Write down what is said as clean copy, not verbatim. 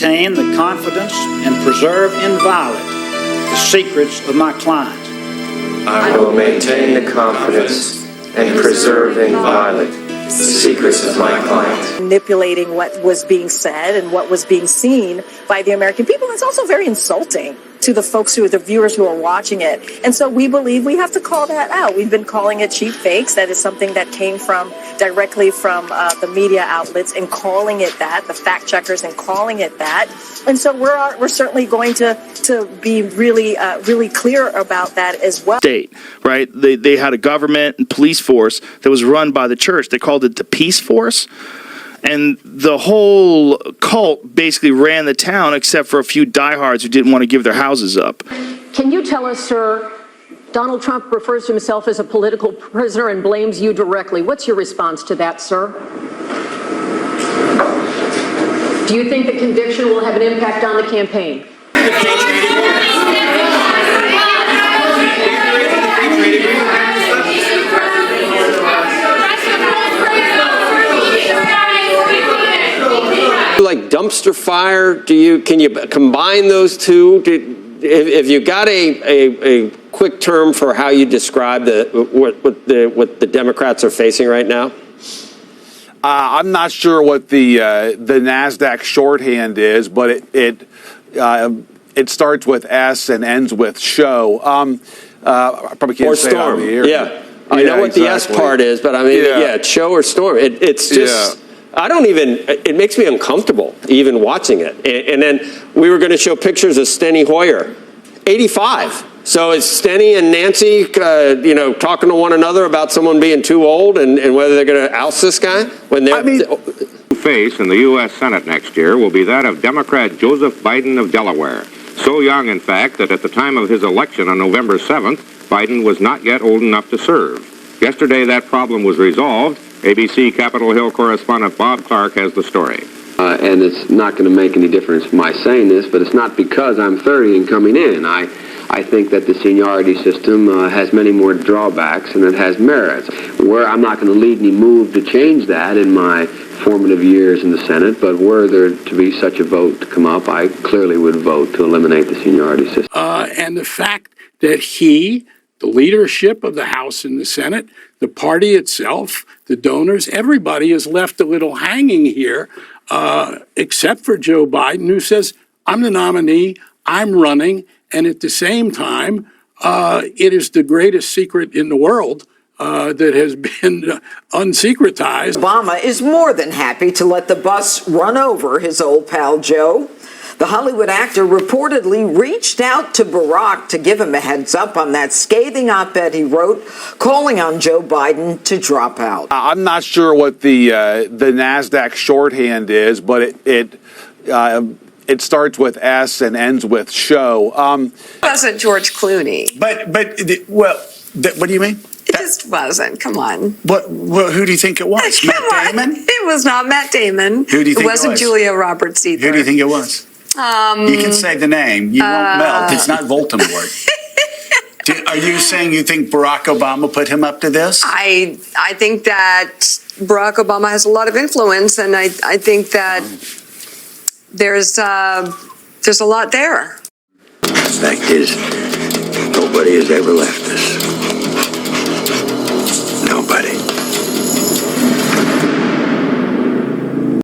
maintain the confidence and preserve inviolate the secrets of my client. I will maintain the confidence and preserve inviolate the secrets of my client. Manipulating what was being said and what was being seen by the American people. It's also very insulting to the folks the viewers who are watching it. And so we believe we have to call that out. We've been calling it cheap fakes. That is something that came directly from the media outlets and calling it that, the fact checkers and calling it that. And so we're certainly going to be really clear about that as well. State, right? They had a government and police force that was run by the church. They called it the Peace Force. And the whole cult basically ran the town except for a few diehards who didn't want to give their houses up. Can you tell us, sir, Donald Trump refers to himself as a political prisoner and blames you directly. What's your response to that, sir? Do you think the conviction will have an impact on the campaign? Like dumpster fire? Can you combine those two? If you got a quick term for how you describe what the Democrats are facing right now? I'm not sure what the NASDAQ shorthand is, but it starts with S and ends with show. I probably can't or say storm. It on the air. Yeah, I know what exactly. the S part is, but I mean, it's show or storm. It's just. Yeah. It makes me uncomfortable even watching it. And then we were going to show pictures of Steny Hoyer, 85. So is Steny and Nancy, talking to one another about someone being too old and whether they're going to oust this guy when they're. Face in the U.S. Senate next year will be that of Democrat Joseph Biden of Delaware. So young, in fact, that at the time of his election on November 7th, Biden was not yet old enough to serve. Yesterday, that problem was resolved. ABC Capitol Hill correspondent Bob Clark has the story. And it's not going to make any difference my saying this, but it's not because I'm 30 and coming in. I think that the seniority system has many more drawbacks and it has merits. Where I'm not going to lead any move to change that in my formative years in the Senate, but were there to be such a vote to come up, I clearly would vote to eliminate the seniority system. And the fact that the leadership of the House and the Senate, the party itself, the donors, everybody is left a little hanging here, except for Joe Biden, who says, I'm the nominee, I'm running, and at the same time, it is the greatest secret in the world that has been unsecretized. Obama is more than happy to let the bus run over his old pal Joe. The Hollywood actor reportedly reached out to Barack to give him a heads up on that scathing op-ed he wrote, calling on Joe Biden to drop out. I'm not sure what the NASDAQ shorthand is, but it starts with S and ends with show. It wasn't George Clooney. But what do you mean? It just wasn't. Come on. Who do you think it was? Matt Damon? It was not Matt Damon. Who do you think it was? It wasn't Julia Roberts either. Who do you think it was? You can say the name. You won't melt. It's not Voldemort. Are you saying you think Barack Obama put him up to this? I think that Barack Obama has a lot of influence, and I think that there's a lot there. The fact is, nobody has ever left us.